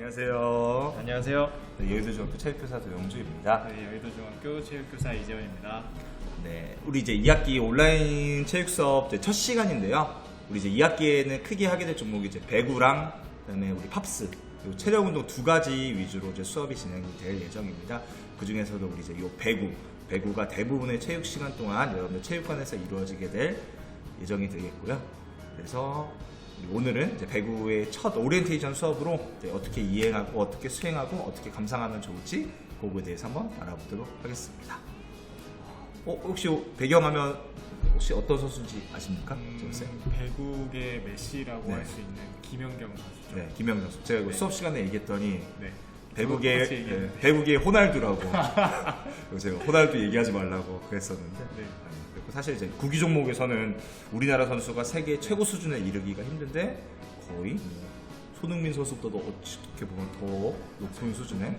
안녕하세요. 안녕하세요. 네, 여의도중학교 체육교사 도영주입니다. 네, 여의도중학교 체육교사 이재원입니다. 네, 우리 이제 2학기 온라인 체육 수업 첫 시간인데요. 우리 이제 2학기에는 크게 하게 될 종목이 이제 배구랑 그다음에 우리 팝스 그리고 체력 운동 두 가지 위주로 이제 수업이 진행이 될 예정입니다. 그 중에서도 우리 이제 요 배구가 대부분의 체육 시간 동안 여러분들 체육관에서 이루어지게 될 예정이 되겠고요. 그래서 오늘은 이제 배구의 첫 오리엔테이션 수업으로 이제 어떻게 이행하고 어떻게 수행하고 어떻게 감상하면 좋을지 그거에 대해서 한번 알아보도록 하겠습니다. 혹시 배경화면 혹시 어떤 선수인지 아십니까? 배구의 메시라고 네. 할 수 있는 김연경 선수죠. 네, 김영경 선수. 제가 이거 네. 수업 시간에 얘기했더니 네. 배구의 호날두라고 그리고 제가 호날두 얘기하지 말라고 그랬었는데 네. 그리고 사실 이제 구기 종목에서는 우리나라 선수가 세계 최고 수준에 이르기가 힘든데 거의 손흥민 선수보다도 어떻게 보면 더 높은 수준의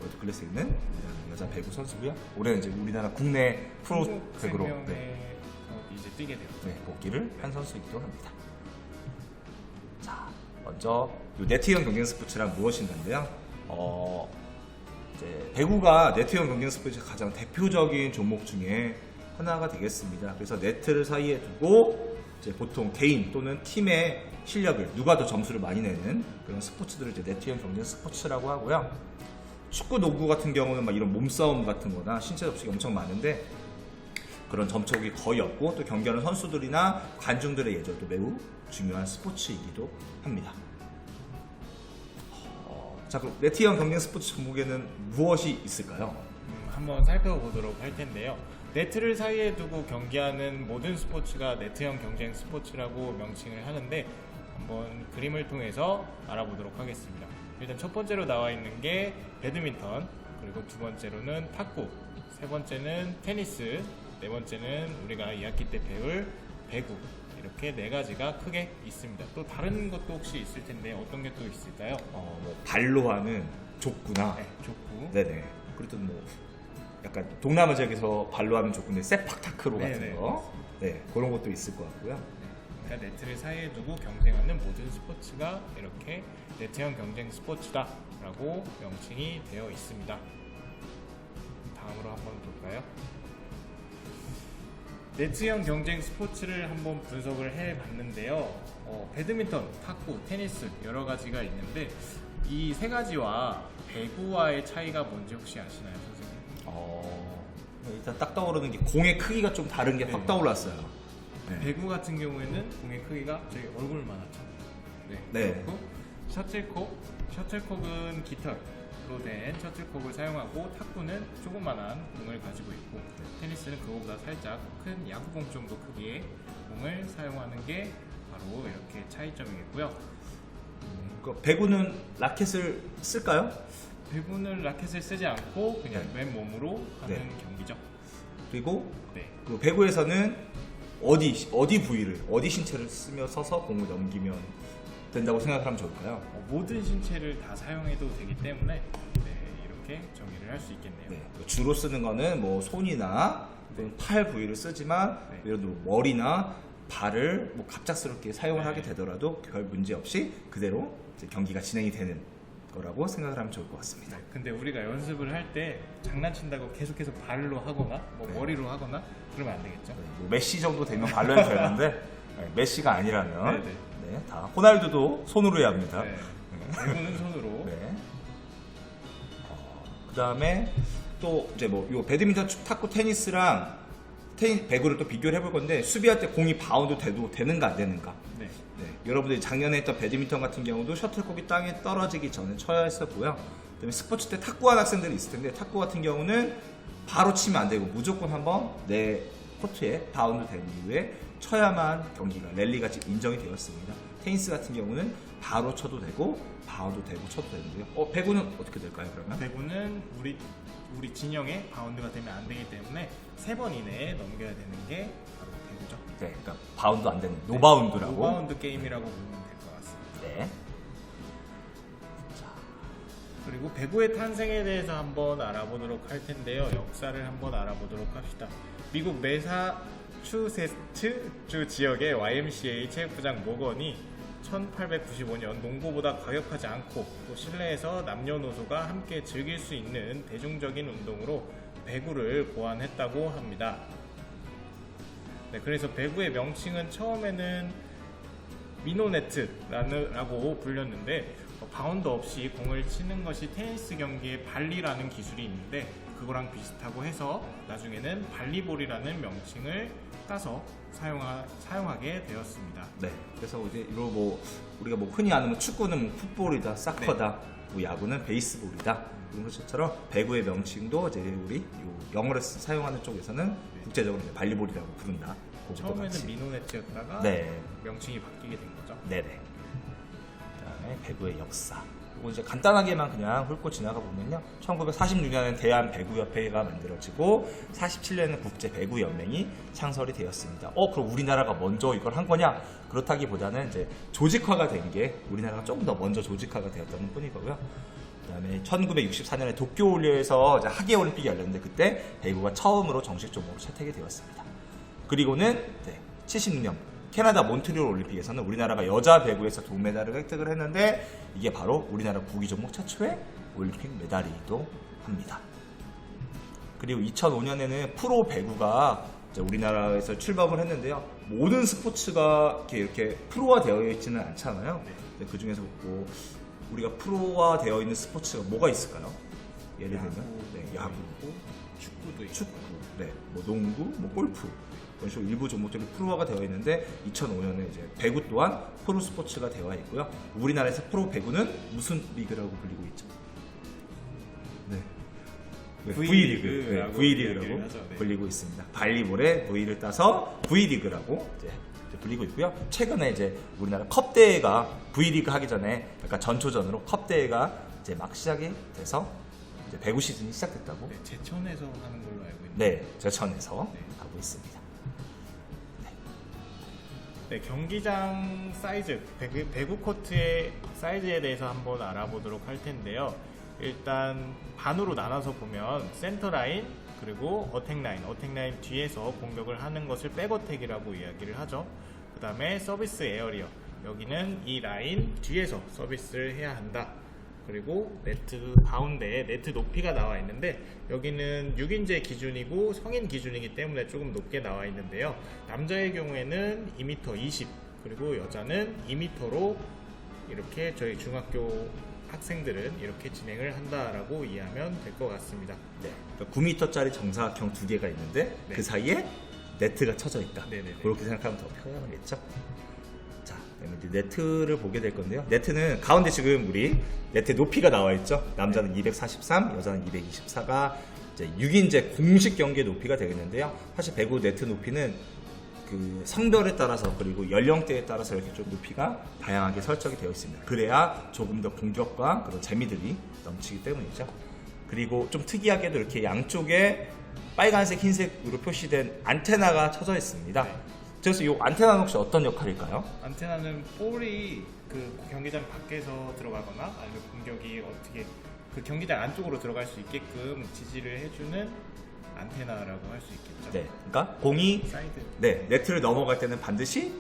월드클래스에 있는 여자 배구 선수고요. 올해 이제 우리나라 국내 프로 배구로 이제 뛰게 되었죠. 복귀를 한 선수이기도 합니다. 자, 먼저 이 네트형 경쟁 스포츠란 무엇인가인데요. 이제 배구가 네트형 경쟁 스포츠의 가장 대표적인 종목 중에 하나가 되겠습니다. 그래서 네트를 사이에 두고 이제 보통 개인 또는 팀의 실력을 누가 더 점수를 많이 내는 그런 스포츠들을 이제 네트형 경쟁 스포츠라고 하고요. 축구, 농구 같은 경우는 막 이런 몸싸움 같은 거나 신체 접촉이 엄청 많은데 그런 점촉이 거의 없고 또 경기하는 선수들이나 관중들의 예절도 매우 중요한 스포츠이기도 합니다. 자, 그럼 네트형 경쟁 스포츠 종목에는 무엇이 있을까요? 한번 살펴보도록 할 텐데요. 네트를 사이에 두고 경기하는 모든 스포츠가 네트형 경쟁 스포츠라고 명칭을 하는데 한번 그림을 통해서 알아보도록 하겠습니다. 일단 첫 번째로 나와 있는 게 배드민턴, 그리고 두 번째로는 탁구, 세 번째는 테니스, 네 번째는 우리가 2학기 때 배울 배구, 이렇게 네 가지가 크게 있습니다. 또 다른 것도 혹시 있을 텐데 어떤 게 또 있을까요? 발로 하는 족구나 네, 족구. 네네. 그리고 뭐 약간 동남아 지역에서 발로 하는 족구인데 세팍타크로 같은 네네. 거 네, 그런 것도 있을 것 같고요. 그러니까 네트를 사이에 두고 경쟁하는 모든 스포츠가 이렇게 네트형 경쟁 스포츠다라고 명칭이 되어 있습니다. 다음으로 한번 볼까요? 네트형 경쟁 스포츠를 한번 분석을 해봤는데요. 배드민턴, 탁구, 테니스 여러 가지가 있는데 이 세 가지와 배구와의 차이가 뭔지 혹시 아시나요, 선생님? 일단 딱 떠오르는 게 공의 크기가 좀 다른 게 확 네. 떠올랐어요. 네. 배구 같은 경우에는 공의 크기가 저희 얼굴만 하죠. 네. 그리고 셔틀콕은 깃털로 된 셔틀콕을 사용하고 탁구는 조그만한 공을 가지고 있고 테니스는 그거보다 살짝 큰 야구공 정도 크기의 공을 사용하는 게 바로 이렇게 차이점이겠고요. 배구는 라켓을 쓸까요? 배구는 라켓을 쓰지 않고 그냥 맨몸으로 하는 네. 경기죠. 그리고 네. 그 배구에서는 어디 부위를 어디 신체를 쓰며 서서 공을 넘기면 된다고 생각하면 좋을까요? 모든 신체를 다 사용해도 되기 때문에 이렇게 정의를 할 수 있겠네요. 네. 주로 쓰는 거는 뭐 손이나 또는 팔 부위를 쓰지만 네. 예를 들어 머리나 발을 뭐 갑작스럽게 사용을 네. 하게 되더라도 별 문제 없이 그대로 이제 경기가 진행이 되는 거라고 생각을 하면 좋을 것 같습니다. 근데 우리가 연습을 할 때 장난친다고 계속해서 발로 하거나 네. 머리로 하거나 그러면 안 되겠죠? 뭐 메시 정도 되면 발로 해도 되는데 메시가 아니라면 네네. 네, 다 호날두도 손으로 해야 합니다. 네. 배구는 손으로. 네. 그다음에 또 이제 뭐 요 배드민턴, 탁구, 테니스랑 배구를 또 비교를 해볼 건데 수비할 때 공이 바운드 돼도 되는가 안 되는가. 네. 네, 여러분들이 작년에 했던 배드민턴 같은 경우도 셔틀콕이 땅에 떨어지기 전에 쳐야 했었고요. 그다음에 스포츠 때 탁구하는 학생들이 있을 텐데 탁구 같은 경우는 바로 치면 안 되고 무조건 한번 내 코트에 바운드 된 이후에 쳐야만 경기가 랠리가 인정이 되었습니다. 테니스 같은 경우는 바로 쳐도 되고 바운드 되고 쳐도 되는데요. 배구는 어떻게 될까요, 그러면? 배구는 우리 진영에 바운드가 되면 안 되기 때문에 3번 이내에 넘겨야 되는 게 바로 배구죠. 네, 그러니까 바운드 안 되는 노바운드라고. 노바운드 게임이라고 보면 될 것 같습니다. 네. 그리고 배구의 탄생에 대해서 한번 알아보도록 할 텐데요. 역사를 한번 알아보도록 합시다. 미국 매사추세츠 주 지역의 YMCA 체육부장 모건이 1895년 농구보다 과격하지 않고 또 실내에서 남녀노소가 함께 즐길 수 있는 대중적인 운동으로 배구를 고안했다고 합니다. 네, 그래서 배구의 명칭은 처음에는 미노네트라고 불렸는데 바운드 없이 공을 치는 것이 테니스 경기의 발리라는 기술이 있는데 그거랑 비슷하고 해서 나중에는 발리볼이라는 명칭을 따서 사용하게 되었습니다. 네. 그래서 이제 우리가 흔히 아는 축구는 풋볼이다, 사커다, 야구는 베이스볼이다. 이런 것처럼 배구의 명칭도 이제 우리 영어로 사용하는 쪽에서는 국제적으로 이제 발리볼이라고 부른다. 처음에는 미노네트였다가 네. 명칭이 바뀌게 된 거죠. 네네. 그다음에 배구의 역사. 이거 이제 간단하게만 그냥 훑고 지나가 보면요. 1946년에는 대한 배구협회가 만들어지고 47년에는 국제 배구 연맹이 창설이 되었습니다. 그럼 우리나라가 먼저 이걸 한 거냐? 그렇다기보다는 이제 조직화가 된 게 우리나라가 조금 더 먼저 조직화가 되었다는 뿐이고요. 그다음에 1964년에 도쿄 올림픽에서 이제 하계 올림픽이 열렸는데 그때 배구가 처음으로 정식 종목으로 채택이 되었습니다. 그리고는 76년 캐나다 몬트리올 올림픽에서는 우리나라가 여자 배구에서 동메달을 획득을 했는데 이게 바로 우리나라 구기 종목 최초의 올림픽 메달이기도 합니다. 그리고 2005년에는 프로 배구가 이제 우리나라에서 출범을 했는데요. 모든 스포츠가 이렇게 프로화되어 있지는 않잖아요. 그 중에서 우리가 프로화되어 있는 스포츠가 뭐가 있을까요? 예를 들면 야구, 축구도 있고, 축구, 농구, 골프. 이런 식으로 일부 종목들이 프로화가 되어 있는데 2005년에 이제 배구 또한 프로 스포츠가 되어 있고요. 우리나라에서 프로 배구는 무슨 리그라고 불리고 있죠? V리그. V리그라고 불리고 있습니다. 발리볼의 V를 따서 V리그라고 이제 불리고 있고요. 최근에 이제 우리나라 컵 대회가 V리그 하기 전에 약간 전초전으로 컵 대회가 이제 막 시작이 돼서 이제 배구 시즌이 시작됐다고. 제천에서 하는 걸로 알고 있는데. 네, 제천에서 하고 있습니다. 네, 경기장 사이즈, 배구 코트의 사이즈에 대해서 한번 알아보도록 할 텐데요. 일단 반으로 나눠서 보면 센터 라인 그리고 어택 라인 뒤에서 공격을 하는 것을 백어택이라고 이야기를 하죠. 그 다음에 서비스 에어리어, 여기는 이 라인 뒤에서 서비스를 해야 한다. 그리고 네트 가운데에 네트 높이가 나와 있는데 여기는 6인제 기준이고 성인 기준이기 때문에 조금 높게 나와 있는데요. 남자의 경우에는 2m 20 그리고 여자는 2m로 이렇게 저희 중학교 학생들은 이렇게 진행을 한다라고 이해하면 될 것 같습니다. 네, 9m짜리 정사각형 두 개가 있는데 그 사이에 네트가 쳐져 있다. 그렇게 생각하면 더 편하겠죠. 자, 이제 네트를 보게 될 건데요. 네트는 가운데 지금 우리 네트 높이가 나와 있죠. 남자는 243, 여자는 224가 이제 6인제 공식 경기의 높이가 되겠는데요. 사실 배구 네트 높이는 그 성별에 따라서 그리고 연령대에 따라서 이렇게 좀 높이가 다양하게 설정이 되어 있습니다. 그래야 조금 더 공격과 그런 재미들이 넘치기 때문이죠. 그리고 좀 특이하게도 이렇게 양쪽에 빨간색, 흰색으로 표시된 안테나가 쳐져 있습니다. 그래서 이 안테나는 혹시 어떤 역할일까요? 안테나는 볼이 그 경기장 밖에서 들어가거나 아니면 공격이 어떻게 그 경기장 안쪽으로 들어갈 수 있게끔 지지를 해주는 안테나라고 할 수 있겠죠. 네, 그러니까 공이 사이드. 네트를 넘어갈 때는 반드시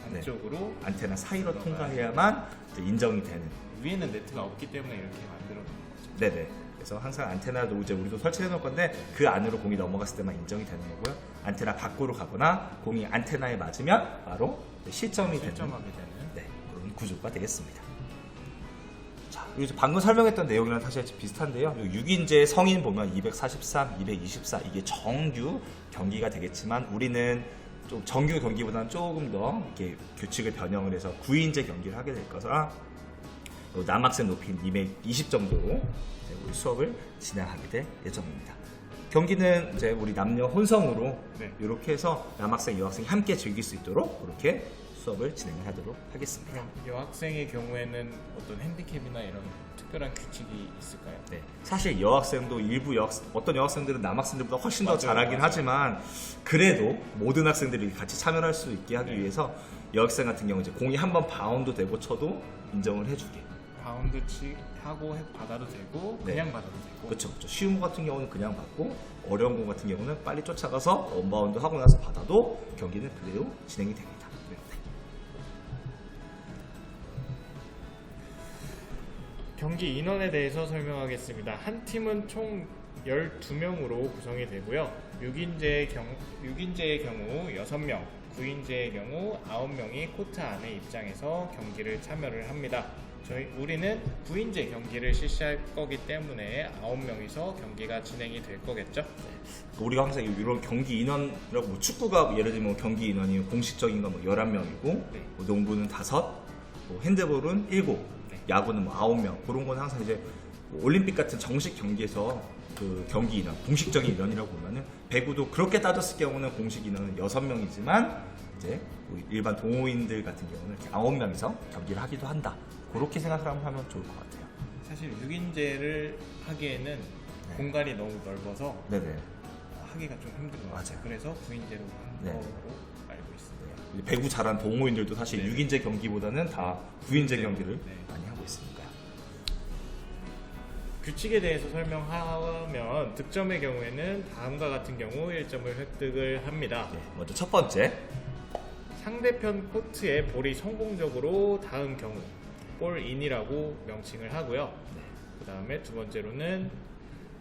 안쪽으로 안테나 사이로 통과해야만 인정이 되는. 위에는 네트가 없기 때문에 이렇게 만들어 놓은 거죠. 네네. 그래서 항상 안테나도 이제 우리도 설치해 놓을 건데 그 안으로 공이 넘어갔을 때만 인정이 되는 거고요. 안테나 밖으로 가거나 공이 안테나에 맞으면 바로 실점하게 되는 그런 구조가 되겠습니다. 자, 그리고 방금 설명했던 내용이랑 사실 비슷한데요. 6인제 성인 보면 243, 224 이게 정규 경기가 되겠지만 우리는 좀 정규 경기보다는 조금 더 이렇게 규칙을 변형을 해서 9인제 경기를 하게 될 거라 남학생 높이는 220 정도로 우리 수업을 진행하게 될 예정입니다. 경기는 이제 우리 남녀 혼성으로 이렇게 해서 남학생, 여학생이 함께 즐길 수 있도록 이렇게 수업을 진행을 하도록 하겠습니다. 여학생의 경우에는 어떤 핸디캡이나 이런 특별한 규칙이 있을까요? 네, 사실 여학생도 일부 어떤 여학생들은 남학생들보다 훨씬 더 잘하긴 하지만 그래도 모든 학생들이 같이 참여할 수 있게 하기 위해서 여학생 같은 경우 이제 공이 한번 바운드 되고 쳐도 인정을 해주게. 바운드 하고 받아도 되고 그냥 받아도 되고. 그렇죠. 쉬운 거 같은 경우는 그냥 받고 어려운 거 같은 경우는 빨리 쫓아가서 원바운드 하고 나서 받아도 경기는 그대로 진행이 됩니다. 경기 인원에 대해서 설명하겠습니다. 한 팀은 총 12명으로 구성이 되고요. 6인제의 경우 6명, 9인제의 경우 9명이 코트 안에 입장해서 경기를 참여를 합니다. 우리는 9인제 경기를 실시할 거기 때문에 9명이서 경기가 진행이 될 거겠죠? 우리가 항상 이런 경기 인원이라고 뭐 축구가 예를 들면 경기 인원이 공식적인 건 뭐 11명이고 네. 뭐 농구는 5, 뭐 핸드볼은 7, 네. 야구는 뭐 9명 그런 건 항상 이제 뭐 올림픽 같은 정식 경기에서 그 경기 인원, 공식적인 인원이라고 보면은 배구도 그렇게 따졌을 경우는 공식 인원은 6명이지만 이제 우리 일반 동호인들 같은 경우는 이렇게 9명이서 경기를 하기도 한다. 그렇게 생각을 하면 좋을 것 같아요. 사실 6인제를 하기에는 공간이 너무 넓어서 네네. 하기가 좀 힘든 것 같아요. 맞아요. 그래서 9인제로 한 네. 거로 알고 있습니다. 이제 배구 잘하는 동호인들도 사실 네. 6인제 경기보다는 다 9인제 네. 경기를 네. 많이 하고 있으니까요. 규칙에 대해서 설명하면 득점의 경우에는 다음과 같은 경우 1점을 획득을 합니다. 네, 먼저 첫 번째. 상대편 코트에 볼이 성공적으로 닿은 경우 볼인이라고 명칭을 하고요. 그 다음에 두 번째로는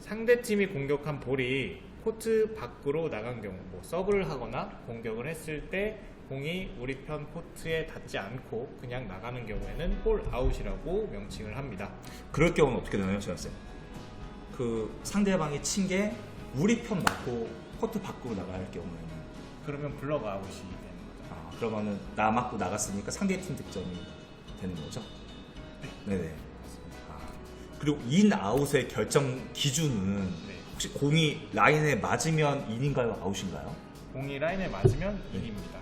상대팀이 공격한 볼이 코트 밖으로 나간 경우 뭐 서브를 하거나 공격을 했을 때 공이 우리 편 코트에 닿지 않고 그냥 나가는 경우에는 볼 아웃이라고 명칭을 합니다. 그럴 경우는 어떻게 되나요, 재현쌤? 그 상대방이 친 게 우리 편 맞고 코트 밖으로 나갈 경우에는 그러면 블럭 아웃이 되는 거죠. 그러면은 나 맞고 나갔으니까 상대팀 득점이 되는 거죠? 네네. 그리고 인아웃의 결정 기준은 네. 혹시 공이 라인에 맞으면 인인가요, 아웃인가요? 공이 라인에 맞으면 인입니다.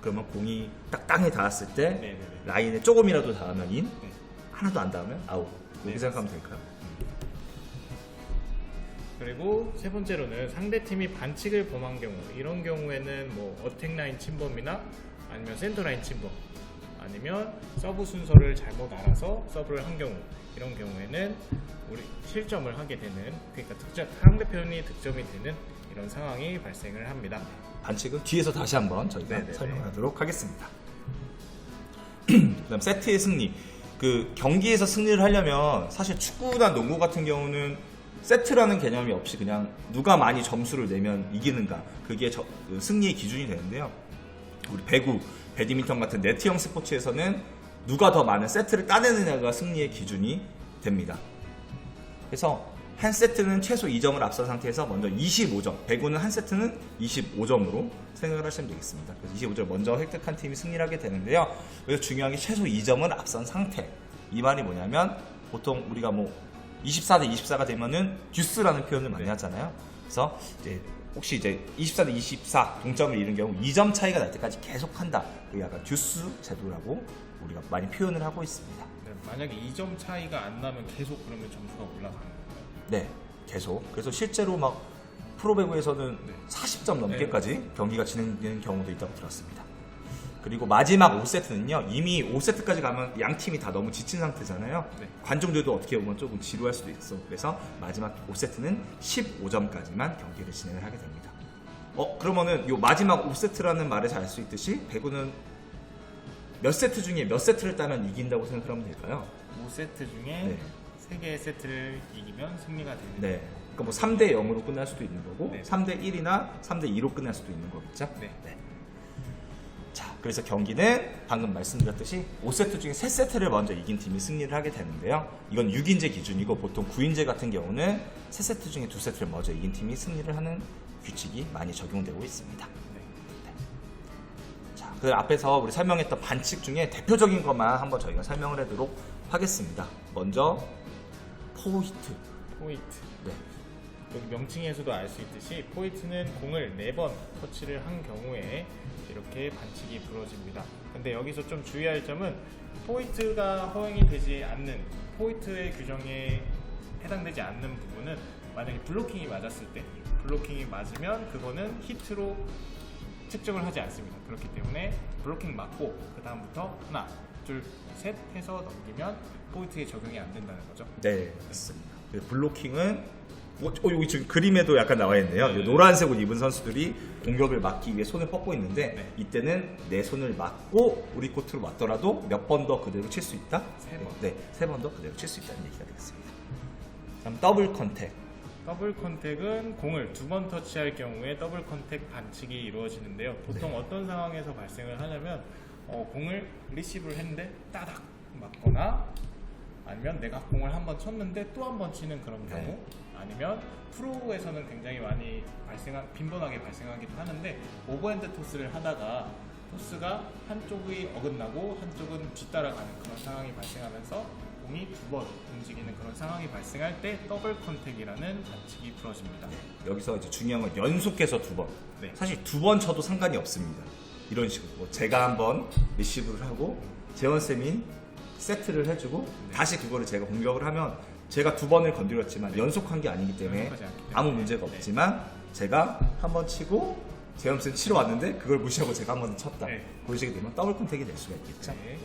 그러면 공이 딱 땅에 닿았을 때 네네네. 라인에 조금이라도 닿으면 인, 네. 하나도 안 닿으면 아웃. 이렇게 네, 생각하면 될까요? 그리고 세 번째로는 상대팀이 반칙을 범한 경우, 이런 경우에는 뭐 어택 라인 침범이나 아니면 센터 라인 침범, 아니면 서브 순서를 잘못 알아서 서브를 한 경우, 이런 경우에는 우리 실점을 하게 되는, 그러니까 상대편이 득점이 되는 이런 상황이 발생을 합니다. 반칙은 뒤에서 다시 한번 저희가 네네네. 설명하도록 하겠습니다. 그다음 세트의 승리. 그 경기에서 승리를 하려면 사실 축구나 농구 같은 경우는 세트라는 개념이 없이 그냥 누가 많이 점수를 내면 이기는가, 그게 그 승리의 기준이 되는데요. 우리 배구, 배드민턴 같은 네트형 스포츠에서는 누가 더 많은 세트를 따내느냐가 승리의 기준이 됩니다. 그래서 한 세트는 최소 2점을 앞선 상태에서 먼저 25점, 배구는 한 세트는 25점으로 생각을 하시면 되겠습니다. 그래서 25점을 먼저 획득한 팀이 승리를 하게 되는데요. 그래서 중요한 게 최소 2점을 앞선 상태. 이 말이 뭐냐면 보통 우리가 뭐 24대 24가 되면은 듀스라는 표현을 많이 하잖아요. 그래서 이제 혹시 이제 24대 24 동점을 이룬 경우 2점 차이가 날 때까지 계속한다. 그게 약간 듀스 제도라고 우리가 많이 표현을 하고 있습니다. 네, 만약에 2점 차이가 안 나면 계속 그러면 점수가 올라가는 거예요? 네, 계속. 그래서 실제로 막 프로배구에서는 네. 40점 넘게까지 경기가 진행되는 경우도 있다고 들었습니다. 그리고 마지막 5세트는요, 이미 5세트까지 가면 양 팀이 다 너무 지친 상태잖아요. 네. 관중들도 어떻게 보면 조금 지루할 수도 있어. 그래서 마지막 5세트는 15점까지만 경기를 진행을 하게 됩니다. 그러면은 요 마지막 5세트라는 말에서 알 수 있듯이 배구는 몇 세트 중에 몇 세트를 따면 이긴다고 생각하면 될까요? 5세트 중에 네. 3개의 세트를 이기면 승리가 되는 네. 그러니까 뭐 3대 0으로 끝날 수도 있는 거고, 네. 3대 1이나 3대 2로 끝날 수도 있는 거겠죠? 네. 자, 그래서 경기는 방금 말씀드렸듯이 5세트 중에 3세트를 먼저 이긴 팀이 승리를 하게 되는데요. 이건 6인제 기준이고 보통 9인제 같은 경우는 3세트 중에 2세트를 먼저 이긴 팀이 승리를 하는 규칙이 많이 적용되고 있습니다. 네. 자, 그 앞에서 우리 설명했던 반칙 중에 대표적인 것만 한번 저희가 설명을 해도록 하겠습니다. 먼저 포히트. 네. 여기 명칭에서도 알 수 있듯이 포이트는 공을 4번 터치를 한 경우에 이렇게 반칙이 부러집니다. 근데 여기서 좀 주의할 점은 포이트가 허용이 되지 않는, 포이트의 규정에 해당되지 않는 부분은 만약에 블로킹이 맞았을 때, 블로킹이 맞으면 그거는 히트로 측정을 하지 않습니다. 그렇기 때문에 블로킹 맞고 그 다음부터 하나, 둘, 셋 해서 넘기면 포이트에 적용이 안 된다는 거죠. 네, 맞습니다. 블로킹은 여기 지금 그림에도 약간 나와 있네요. 네. 노란색 옷 입은 선수들이 공격을 막기 위해 손을 뻗고 있는데 네. 이때는 내 손을 막고 우리 코트로 왔더라도 몇 번 더 그대로 칠 수 있다? 세 번. 네, 3번 더 그대로 칠 수 있다는 얘기가 되겠습니다. 다음 더블 컨택. 더블 컨택은 공을 2번 터치할 경우에 더블 컨택 반칙이 이루어지는데요. 보통 어떤 상황에서 발생을 하냐면 공을 리시브를 했는데 따닥 맞거나 아니면 내가 공을 한 번 쳤는데 또 한 번 치는 그런 경우 네. 아니면 프로에서는 굉장히 많이 빈번하게 발생하기도 하는데 오버핸드 토스를 하다가 토스가 한쪽이 어긋나고 한쪽은 뒤따라가는 그런 상황이 발생하면서 공이 2번 움직이는 그런 상황이 발생할 때 더블 컨택이라는 반칙이 부러집니다. 여기서 이제 중요한 건 연속해서 2번. 네. 사실 2번 쳐도 상관이 없습니다. 이런 식으로 뭐 제가 한번 리시브를 하고 재원쌤이 세트를 해주고 다시 그거를 제가 공격을 하면 제가 2번을 건드렸지만 연속한 게 아니기 때문에 연속하지 않기 때문에. 아무 문제가 없지만 제가 한 번 치고 재원쌤 치러 왔는데 그걸 무시하고 제가 한 번 쳤다. 네. 그런 식이 되면 더블 컨택이 될 수가 있겠죠. 네.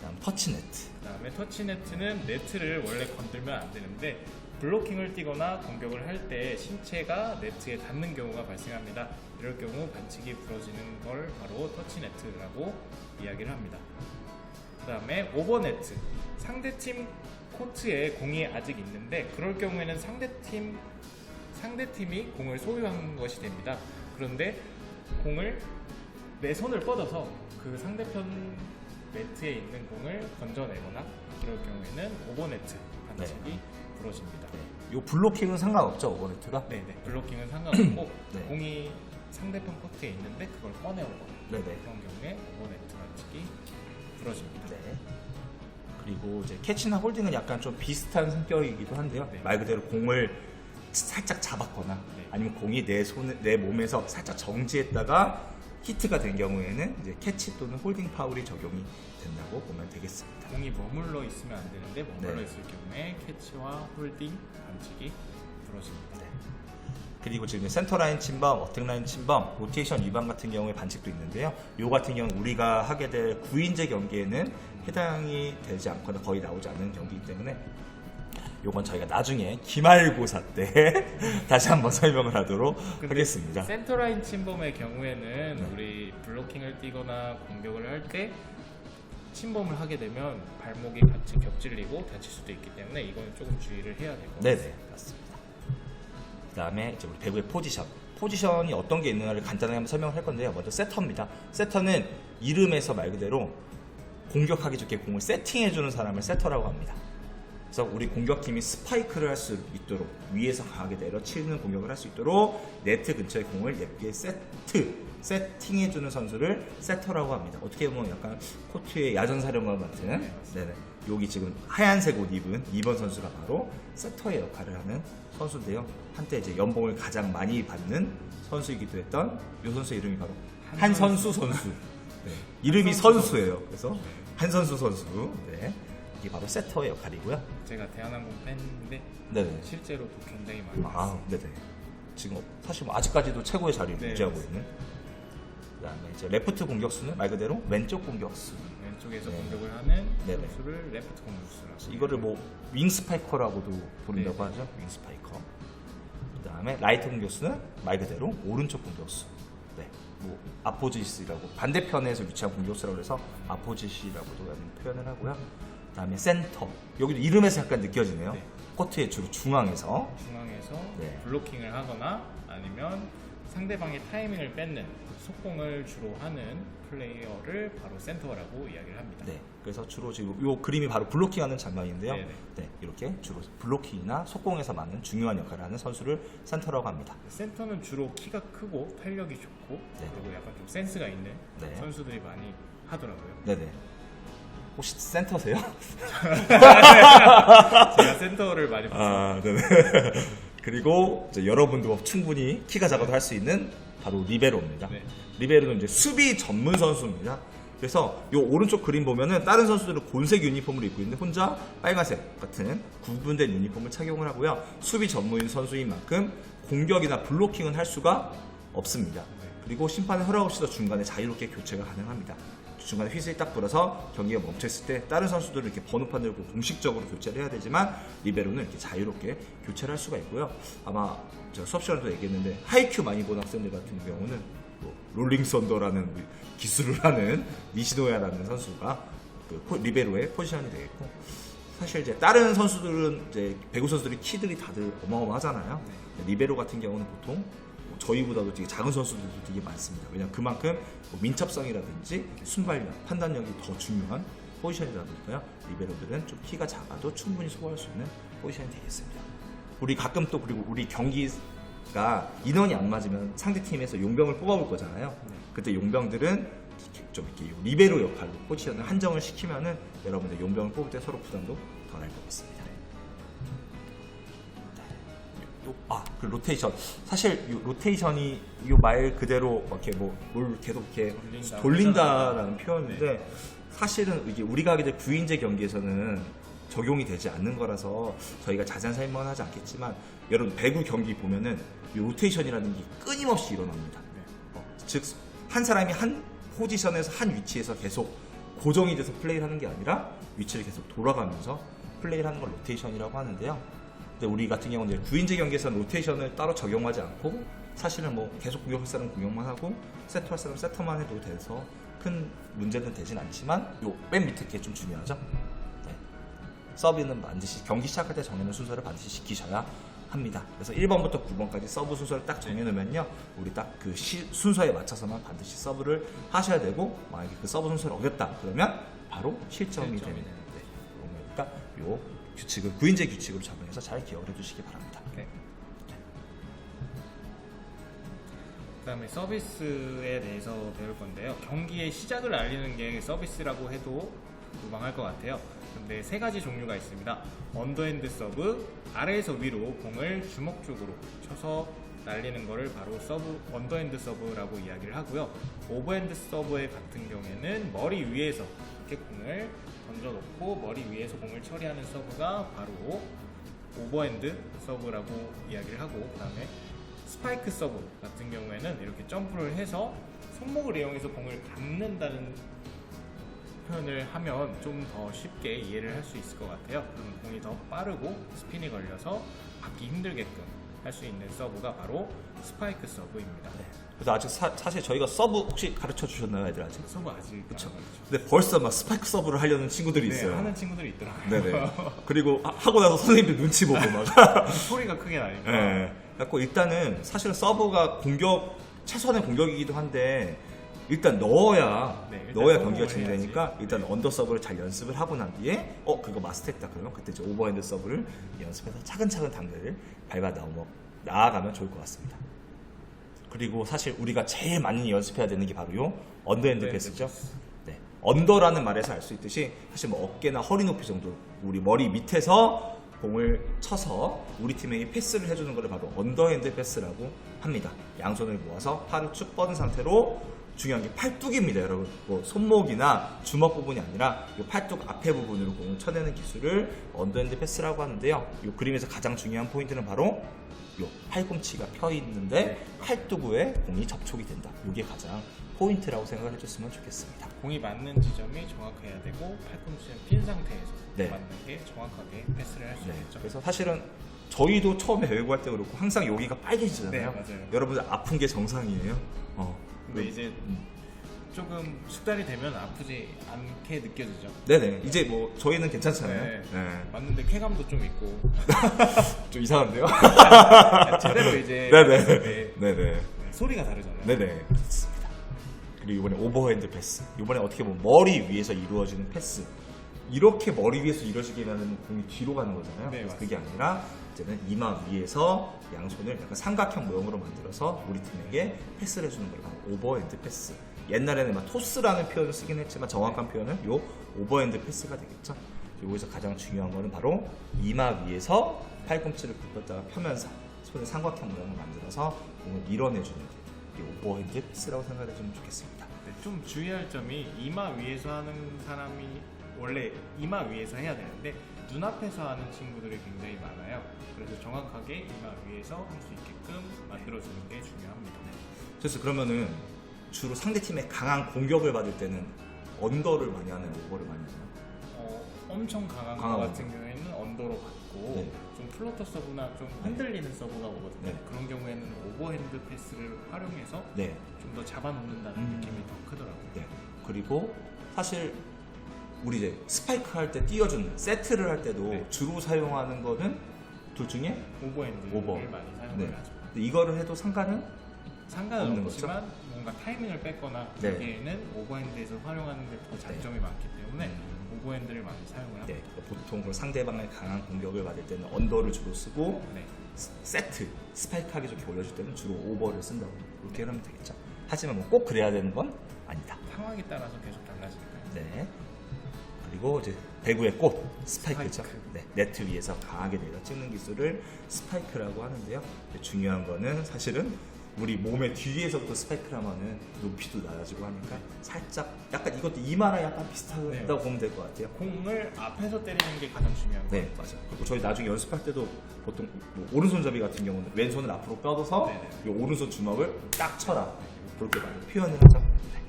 다음 터치 네트. 그다음에 터치 네트는 네트를 원래 건들면 안 되는데 블로킹을 뛰거나 공격을 할 때 신체가 네트에 닿는 경우가 발생합니다. 이럴 경우 반칙이 부러지는 걸 바로 터치 네트라고 이야기를 합니다. 그다음에 오버 네트. 상대팀 코트에 공이 아직 있는데 그럴 경우에는 상대팀이 공을 소유한 것이 됩니다. 그런데 공을 내 손을 뻗어서 그 상대편 네트에 있는 공을 건져내거나 그럴 경우에는 오버네트 반칙이 부러집니다. 이 블로킹은 상관없죠, 오버네트가? 네네. 블로킹은 상관없고 네. 공이 상대편 코트에 있는데 그걸 꺼내오거나 네네. 그런 경우에 오버네트 반칙이 부러집니다. 네. 그리고 이제 캐치나 홀딩은 약간 좀 비슷한 성격이기도 한데요. 네. 말 그대로 공을 살짝 잡았거나 네. 아니면 공이 내 몸에서 살짝 정지했다가 히트가 된 경우에는 이제 캐치 또는 홀딩 파울이 적용이 된다고 보면 되겠습니다. 공이 머물러 있으면 안 되는데 머물러 네. 있을 경우에 캐치와 홀딩 반칙이 부러집니다. 네. 그리고 지금 센터라인 침범, 어택라인 침범, 로테이션 위반 같은 경우에 반칙도 있는데요. 요 같은 경우 우리가 하게 될 9인제 경기에는 해당이 되지 않거나 거의 나오지 않는 경기이기 때문에 요건 저희가 나중에 기말고사 때 다시 한번 설명을 하도록 하겠습니다. 센터라인 침범의 경우에는 네. 우리 블로킹을 뛰거나 공격을 할 때 침범을 하게 되면 발목이 같이 겹질리고 다칠 수도 있기 때문에 이거는 조금 주의를 해야 될 것 같습니다. 네네, 맞습니다. 그 다음에 이제 우리 배구의 포지션. 포지션이 어떤 게 있느냐를 간단하게 한번 설명을 할 건데요. 먼저 세터입니다. 세터는 이름에서 말 그대로 공격하기 좋게 공을 세팅해주는 사람을 세터라고 합니다. 그래서 우리 공격팀이 스파이크를 할 수 있도록 위에서 강하게 내려치는 공격을 할 수 있도록 네트 근처에 공을 예쁘게 세팅해주는 선수를 세터라고 합니다. 어떻게 보면 약간 코트의 야전사령관 같은 네, 네네. 여기 지금 하얀색 옷 입은 2번 선수가 바로 세터의 역할을 하는 선수인데요. 한때 이제 연봉을 가장 많이 받는 선수이기도 했던 이 선수의 이름이 바로 한선수 선수. 네. 이름이 선수예요. 그래서 한선수 선수. 네. 이게 바로 세터의 역할이고요. 제가 대한항공 팬인데 네네. 실제로도 굉장히 많이 아, 봤습니다. 네네. 지금 사실 뭐 아직까지도 최고의 자리를 네, 유지하고 맞습니다. 있는. 그다음에 이제 레프트 공격수는 말 그대로 왼쪽 공격수. 왼쪽에서 네. 공격을 하는 네네. 선수를 레프트 공격수라고. 이거를 뭐 윙스파이커라고도 부른다고 네. 하죠. 윙스파이커. 그다음에 라이트 공격수는 말 그대로 오른쪽 공격수. 네. 뭐 아포지시라고 반대편에서 위치한 공격수라고 해서 아포지시라고도 표현을 하고요. 그다음에 센터. 여기도 이름에서 약간 느껴지네요. 네. 코트의 주로 중앙에서. 중앙에서 네. 블로킹을 하거나 아니면 상대방의 타이밍을 뺏는 속공을 주로 하는 플레이어를 바로 센터라고 이야기를 합니다. 네. 그래서 주로 지금 이 그림이 바로 블로킹하는 장면인데요. 네네. 네. 이렇게 주로 블로킹이나 속공에서 맡는 중요한 역할을 하는 선수를 센터라고 합니다. 센터는 주로 키가 크고 탄력이 좋고 네. 그리고 약간 좀 센스가 있는 네. 선수들이 많이 하더라고요. 네네. 혹시 센터세요? 제가 센터를 많이 봤어요. 아, 네네. 그리고 이제 여러분도 충분히 키가 작아도 할 수 있는 바로 리베로입니다. 네. 리베로는 이제 수비 전문 선수입니다. 그래서 이 오른쪽 그림 보면은 다른 선수들은 곤색 유니폼을 입고 있는데 혼자 빨간색 같은 구분된 유니폼을 착용을 하고요. 수비 전문인 선수인 만큼 공격이나 블로킹은 할 수가 없습니다. 그리고 심판의 허락 없이도 중간에 자유롭게 교체가 가능합니다. 중간에 휘슬이 딱 불어서 경기가 멈췄을 때 다른 선수들은 이렇게 번호판 들고 공식적으로 교체를 해야 되지만 리베로는 이렇게 자유롭게 교체를 할 수가 있고요. 아마 제가 수업 시간에도 얘기했는데 하이큐 많이 본 학생들 같은 경우는 뭐 롤링 썬더라는 기술을 하는 니시노야라는 선수가 그 리베로의 포지션이 되겠고, 사실 이제 다른 선수들은 이제 배구 선수들이 키들이 다들 어마어마하잖아요. 리베로 같은 경우는 보통 저희보다도 되게 작은 선수들도 되게 많습니다. 왜냐하면 그만큼 민첩성이라든지 순발력, 판단력이 더 중요한 포지션이다 보니까요. 리베로들은 좀 키가 작아도 충분히 소화할 수 있는 포지션이 되겠습니다. 우리 가끔 또 그리고 우리 경기가 인원이 안 맞으면 상대 팀에서 용병을 뽑아볼 거잖아요. 그때 용병들은 좀 이렇게 리베로 역할로 포지션을 한정을 시키면은 여러분들 용병을 뽑을 때 서로 부담도 덜할 것 같습니다. 그 로테이션. 사실 이 로테이션이 이 말 그대로 이렇게 뭘 계속 이렇게 돌린다라는 표현인데, 사실은 이게 우리가 하게 될 9인제 경기에서는 적용이 되지 않는 거라서 저희가 자세한 설명은 하지 않겠지만, 여러분 배구 경기 보면은 이 로테이션이라는 게 끊임없이 일어납니다. 즉 한 사람이 한 포지션에서 한 위치에서 계속 고정이 돼서 플레이를 하는 게 아니라 위치를 계속 돌아가면서 플레이를 하는 걸 로테이션이라고 하는데요. 근데 우리 같은 경우는 9인제 경기에서는 로테이션을 따로 적용하지 않고 사실은 뭐 계속 공격할 사람은 공격만 하고 세터할 사람은 세터만 해도 돼서 큰 문제는 되진 않지만 요 맨 밑에 게 좀 중요하죠. 네. 서브는 반드시 경기 시작할 때 정해놓은 순서를 반드시 지키셔야 합니다. 그래서 1번부터 9번까지 서브 순서를 딱 정해놓으면요, 우리 딱 그 순서에 맞춰서만 반드시 서브를 하셔야 되고, 만약에 그 서브 순서를 어겼다 그러면 바로 실점이 되는, 그러니까 요 규칙을 9인제 규칙으로 적용해서 잘 기억을 해주시기 바랍니다. 네. 그다음에 서비스에 대해서 배울 건데요. 경기의 시작을 알리는 게 서비스라고 해도 무방할 것 같아요. 근데 세 가지 종류가 있습니다. 언더핸드 서브, 아래에서 위로 공을 주먹 쪽으로 쳐서 날리는 거를 바로 언더핸드 서브라고 이야기를 하고요. 오버핸드 서브 같은 경우에는 머리 위에서 이렇게 공을 던져놓고 머리 위에서 공을 처리하는 서브가 바로 오버핸드 서브라고 이야기를 하고, 그 다음에 스파이크 서브 같은 경우에는 이렇게 점프를 해서 손목을 이용해서 공을 감는다는 표현을 하면 좀 더 쉽게 이해를 할 수 있을 것 같아요. 그럼 공이 더 빠르고 스핀이 걸려서 받기 힘들게끔 할 수 있는 서브가 바로 스파이크 서브입니다. 네. 그래서 아직 사실 저희가 서브 혹시 가르쳐 주셨나요, 애들 아직? 서브 아직 그렇죠. 근데 벌써 막 스파이크 서브를 하려는 친구들이 네, 있어요. 하는 친구들이 있더라고요. 네네. 그리고 하고 나서 선생님들 눈치 보고 막. 소리가 크게 나니까. 네. 그래서 일단은 사실은 서브가 최소한의 공격이기도 한데, 일단 넣어야 경기가 진행되니까 일단 언더 서브를 잘 연습을 하고 난 뒤에 그거 마스터했다 그러면 그때 이제 오버핸드 서브를 연습해서 차근차근 단계를 밟아 나아가면 좋을 것 같습니다. 그리고 사실 우리가 제일 많이 연습해야 되는 게 바로 요 언더핸드 패스죠. 네. 언더라는 말에서 알 수 있듯이 사실 뭐 어깨나 허리 높이 정도 우리 머리 밑에서 공을 쳐서 우리 팀에게 패스를 해주는 것을 바로 언더핸드 패스라고 합니다. 양손을 모아서 팔을 쭉 뻗은 상태로, 중요한 게 팔뚝입니다, 여러분. 뭐 손목이나 주먹 부분이 아니라 이 팔뚝 앞에 부분으로 공을 쳐내는 기술을 언더핸드 패스라고 하는데요. 이 그림에서 가장 중요한 포인트는 바로 이 팔꿈치가 펴 있는데 팔뚝에 공이 접촉이 된다. 이게 가장 포인트라고 생각을 해줬으면 좋겠습니다. 공이 맞는 지점이 정확해야 되고 팔꿈치는 핀 상태에서 네. 맞는 게 정확하게 패스를 할 수 있겠죠. 그래서 사실은 저희도 처음에 배구할 때 그렇고 항상 여기가 빨개지잖아요. 네, 맞아요. 여러분들 아픈 게 정상이에요. 근데 이제 조금 숙달이 되면 아프지 않게 느껴지죠. 네네. 이제 뭐 저희는 괜찮잖아요. 네. 맞는데 쾌감도 좀 있고. 좀 이상한데요? 제대로 이제 네네. 네네. 소리가 다르잖아요. 네네. 그렇습니다. 그리고 이번에 오버핸드 패스. 이번에 어떻게 보면 머리 위에서 이루어지는 패스. 이렇게 머리 위에서 이루어지게 하면 공이 뒤로 가는 거잖아요. 네, 그래서 그게 아니라 이제는 이마 위에서 양손을 약간 삼각형 모형으로 만들어서 우리 팀에게 패스를 해주는 걸 바로 오버핸드 패스. 옛날에는 막 토스라는 표현을 쓰긴 했지만 정확한 표현은 요 오버핸드 패스가 되겠죠. 여기서 가장 중요한 거는 바로 이마 위에서 팔꿈치를 굽혔다가 펴면서 손을 삼각형 모양을 만들어서 공을 밀어내주는 게 오버핸드 패스라고 생각해주면 좋겠습니다. 네, 좀 주의할 점이 이마 위에서 하는 사람이 원래 이마 위에서 해야 되는데 눈앞에서 하는 친구들이 굉장히 많아요. 그래서 정확하게 이마 위에서 할 수 있게끔 만들어주는 게 중요합니다. 그래서 그러면은 주로 상대팀의 강한 공격을 받을 때는 언더를 많이 하나요? 오버를 많이 하나요? 엄청 강한 거 강한 같은 경우에는 언더로 받고 네. 좀 플로터 서브나 좀 흔들리는 서브가 오거든요. 네. 그런 경우에는 오버핸드 패스를 활용해서 네. 좀 더 잡아놓는다는 느낌이 더 크더라고요. 네. 그리고 사실 우리 이제 스파이크 할 때 띄워주는 세트를 할 때도 네. 주로 사용하는 거는 둘 중에 오버핸드를 오버. 많이 사용을 네. 하죠. 근데 이거를 해도 상관은 상관은 없는 없지만 뭔가 타이밍을 뺏거나 네. 여기에는 오버핸드에서 활용하는 데 더 장점이 많기 때문에 오버핸드를 많이 사용을 합니다. 네. 보통 그 상대방의 강한 공격을 받을 때는 언더를 주로 쓰고 네. 세트 스파이크 하기 좋게 올려줄 때는 주로 오버를 쓴다고 그렇게 하면 되겠죠. 하지만 뭐 꼭 그래야 되는 건 아니다. 상황에 따라서 계속 달라지니까요. 네. 그리고 이제 배구의 꽃 스파이크죠. 스파이크. 네. 네트 위에서 강하게 내려 찍는 기술을 스파이크라고 하는데요. 중요한 거는 사실은 우리 몸의 뒤에서부터 스파이크를 하면은 높이도 낮아지고 하니까 살짝 약간 이것도 이마랑 약간 비슷하다고 네. 보면 될 것 같아요. 공을 앞에서 때리는 게 가장 중요한 거예요. 네, 맞아요. 그리고 저희 나중에 연습할 때도 보통 뭐 오른손잡이 같은 경우는 왼손을 앞으로 뻗어서 네네. 이 오른손 주먹을 딱 쳐라. 그렇게 많이 표현을 하죠. 네.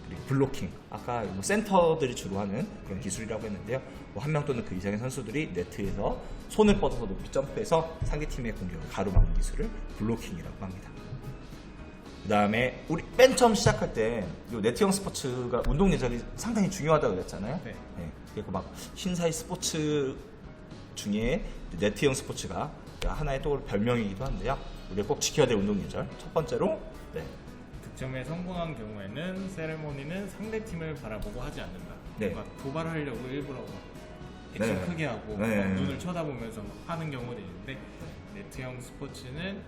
그리고 블로킹. 아까 뭐 센터들이 주로 하는 그런 기술이라고 했는데요. 뭐 한 명 또는 그 이상의 선수들이 네트에서 손을 뻗어서 높이 점프해서 상대팀의 공격을 가로막는 기술을 블로킹이라고 합니다. 그 다음에 우리 맨 처음 시작할 때 이 네트형 스포츠가 운동 예절이 상당히 중요하다고 그랬잖아요. 네. 그리고 막 신사의 스포츠 중에 네트형 스포츠가 하나의 또 별명이기도 한데요. 우리가 꼭 지켜야 될 운동 예절. 첫 번째로 네. 득점에 성공한 경우에는 세레모니는 상대팀을 바라보고 하지 않는다. 네. 뭔가 도발하려고 일부러 액션 네. 크게 하고 네. 막 눈을 쳐다보면서 막 하는 경우도 있는데 네트형 스포츠는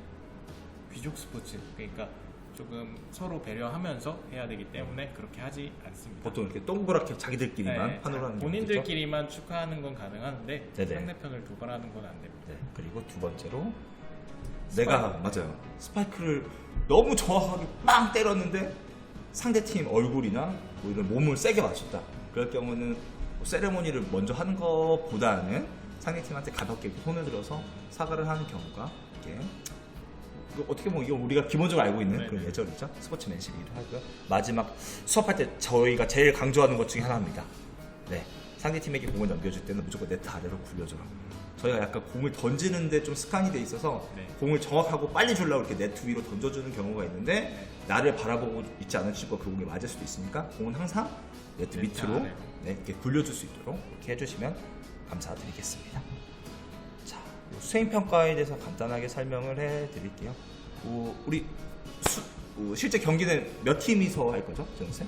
귀족 스포츠, 그러니까 조금 서로 배려하면서 해야 되기 때문에 그렇게 하지 않습니다. 보통 이렇게 동그랗게 자기들끼리만 네, 판으로 하는 본인들끼리만 축하하는 건 가능한데 네네. 상대편을 도발하는 건 안 됩니다. 네. 그리고 두 번째로 내가 맞아요. 스파이크를 너무 정확하게 빵 때렸는데 상대팀 얼굴이나 뭐 이런 몸을 세게 맞췄다. 그럴 경우는 뭐 세레모니를 먼저 하는 것보다는 상대팀한테 가볍게 이렇게 손을 들어서 사과를 하는 경우가 이게 어떻게 보면 이건 우리가 기본적으로 알고 있는 그런 예절이죠. 스포츠맨십이기도 하고요. 마지막 수업할 때 저희가 제일 강조하는 것 중에 하나입니다. 네, 상대팀에게 공을 넘겨줄 때는 무조건 네트 아래로 굴려줘라. 저희가 약간 공을 던지는데 좀 습관이 돼 있어서 네. 공을 정확하고 빨리 주려고 이렇게 네트 위로 던져주는 경우가 있는데 나를 바라보고 있지 않은 친구가 그 공에 맞을 수도 있으니까 공은 항상 네트 밑으로 아래로. 네, 이렇게 굴려줄 수 있도록 이렇게 해주시면 감사드리겠습니다. 자, 수행 평가에 대해서 간단하게 설명을 해드릴게요. 우리 실제 경기는 몇 팀이서 할 거죠, 정우 쌤?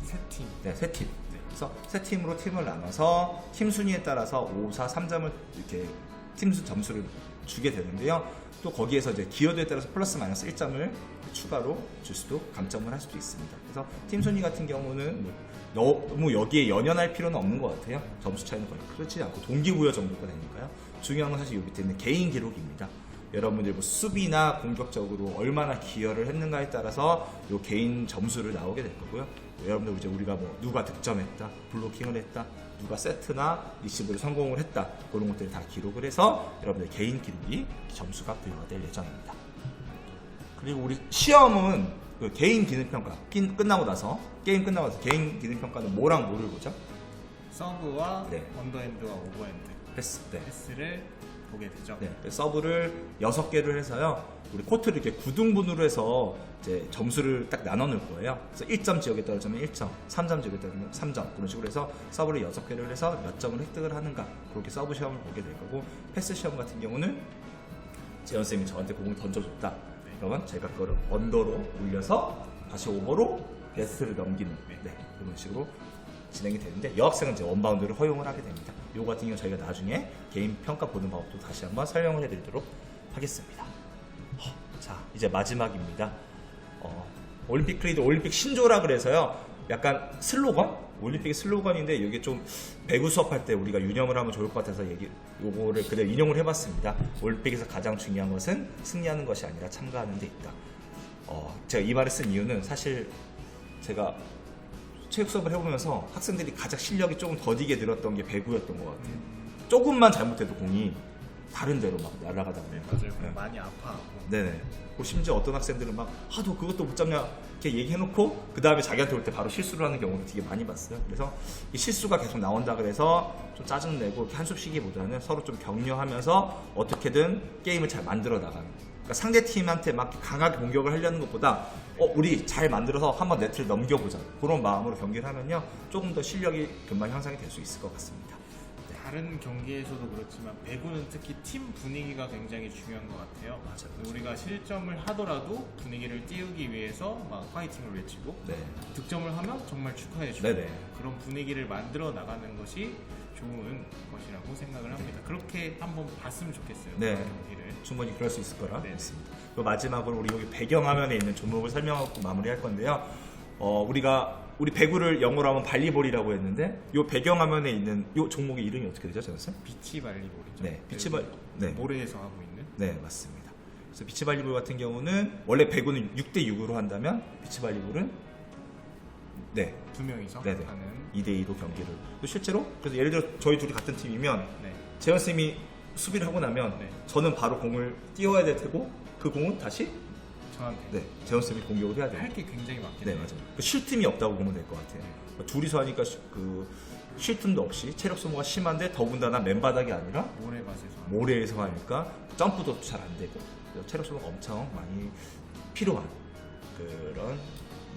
세 팀. 네, 세 팀. 그래서 세 팀으로 팀을 나눠서 팀 순위에 따라서 5, 4, 3점을 이렇게 팀 점수를 주게 되는데요. 또 거기에서 이제 기여도에 따라서 플러스 마이너스 1점을 추가로 줄 수도 감점을 할 수도 있습니다. 그래서 팀 순위 같은 경우는 너무 여기에 연연할 필요는 없는 것 같아요. 점수 차이는 거의 크지 않고 동기부여 정도가 되니까요. 중요한 건 사실 여기 밑에 있는 개인 기록입니다. 여러분들 뭐 수비나 공격적으로 얼마나 기여를 했는가에 따라서 요 개인 점수를 나오게 될 거고요. 여러분들 이제 우리가 뭐 누가 득점했다, 블로킹을 했다, 누가 세트나 리시브를 성공을 했다, 그런 것들을 다 기록을 해서 여러분들 개인 기록이 점수가 부여가 될 예정입니다. 그리고 우리 시험은 그 개인 기능 평가 끝나고 나서 게임 끝나고 나서 개인 기능 평가는 뭐랑 뭐를 보죠? 서브와 네. 언더핸드와 오버핸드 패스. 네. 패스를 보게 되죠. 네, 서브를 6개를 해서요. 우리 코트를 이렇게 9등분으로 해서 이제 점수를 딱 나눠 놓을 거예요. 그래서 1점 지역에 떨어지면 1점, 3점 지역에 떨어지면 3점 그런 식으로 해서 서브를 6개를 해서 몇 점을 획득을 하는가 그렇게 서브 시험을 보게 될 거고 패스 시험 같은 경우는 재현 쌤이 저한테 공을 던져줬다. 그러면 제가 그거를 언더로 올려서 다시 오버로 네트를 넘기는 그런 식으로 진행이 되는데 여학생은 이제 원바운드를 허용을 하게 됩니다. 요거 같은 경우 저희가 나중에 개인 평가 보는 방법도 다시 한번 설명을 해드리도록 하겠습니다. 자, 이제 마지막입니다. 올림픽 크리드 올림픽 신조라 그래서요. 약간 슬로건? 올림픽의 슬로건인데 이게 좀 배구 수업할 때 우리가 유념을 하면 좋을 것 같아서 요거를 그대로 인용을 해봤습니다. 올림픽에서 가장 중요한 것은 승리하는 것이 아니라 참가하는 데 있다. 제가 이 말을 쓴 이유는 사실 제가 체육 수업을 해보면서 학생들이 가장 실력이 조금 더디게 늘었던 게 배구였던 것 같아요. 조금만 잘못해도 공이 다른 데로 막 날아가다 네, 보니까. 맞아요. 많이 아파하고. 네네. 그 심지어 어떤 학생들은 막 너 그것도 못 잡냐 이렇게 얘기해놓고 그 다음에 자기한테 올 때 바로 실수를 하는 경우도 되게 많이 봤어요. 그래서 이 실수가 계속 나온다 그래서 좀 짜증내고 이렇게 한숨 쉬기보다는 서로 좀 격려하면서 어떻게든 게임을 잘 만들어 나가는. 그러니까 상대 팀한테 막 강하게 공격을 하려는 것보다 우리 잘 만들어서 한번 네트를 넘겨보자 그런 마음으로 경기를 하면요 조금 더 실력이 금방 향상이 될 수 있을 것 같습니다. 다른 경기에서도 그렇지만 배구는 특히 팀 분위기가 굉장히 중요한 것 같아요. 맞아요. 우리가 실점을 하더라도 분위기를 띄우기 위해서 막 파이팅을 외치고 네. 득점을 하면 정말 축하해주고 네네. 그런 분위기를 만들어 나가는 것이 좋은 것이라고 생각을 합니다. 그렇게 한번 봤으면 좋겠어요. 네. 그 경기를. 충분히 그럴 수 있을 거라 네. 믿습니다. 그 마지막으로 우리 여기 배경화면에 있는 종목을 설명하고 마무리할 건데요. 우리 배구를 영어로 하면 발리볼이라고 했는데 이 배경화면에 있는 이 종목의 이름이 어떻게 되죠, 제가스? 비치발리볼이죠. 네, 비치발. 네, 모래에서 하고 있는. 네 맞습니다. 그래서 비치발리볼 같은 경우는 원래 배구는 6대 6으로 한다면 비치발리볼은 네, 두 명이서 네네. 하는. 2대 2로 경기를. 실제로 그래서 예를 들어 저희 둘이 같은 팀이면 네. 재현 쌤이 수비를 하고 나면 네. 저는 바로 공을 띄워야 될 테고 그 공은 다시 저한테 네, 재현 쌤이 공격을 해야 돼요. 할 게 굉장히 많긴 네, 해요. 맞아요. 쉴 틈이 없다고 보면 될 것 같아요. 둘이서 하니까 쉴 틈도 없이 체력 소모가 심한데 더군다나 맨바닥이 아니라 모래밭에서 하는. 모래에서 하니까 점프도 잘 안 되고 그래서 체력 소모가 엄청 많이 필요한 그런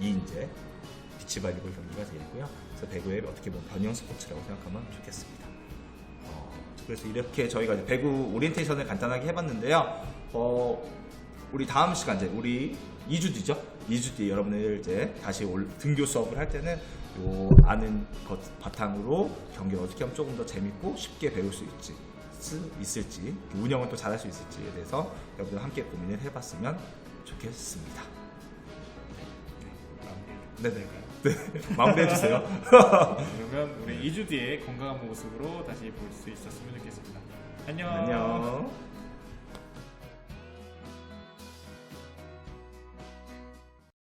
2인제 비치발리볼 경기가 되고요. 그래서 배구의 어떻게 보면 변형 스포츠라고 생각하면 좋겠습니다. 그래서 이렇게 저희가 이제 배구 오리엔테이션을 간단하게 해봤는데요. 우리 다음 시간 이제 우리 2주 뒤죠? 2주 뒤에 여러분들 이제 다시 등교 수업을 할 때는 요 아는 것 바탕으로 경기를 어떻게 하면 조금 더 재밌고 쉽게 배울 수 있을지 운영을 또 잘할 수 있을지에 대해서 여러분들 함께 고민을 해봤으면 좋겠습니다. 네네. 네, 마무리해 주세요. 그러면 우리 2주 뒤에 건강한 모습으로 다시 볼 수 있었으면 좋겠습니다. 안녕. 안녕.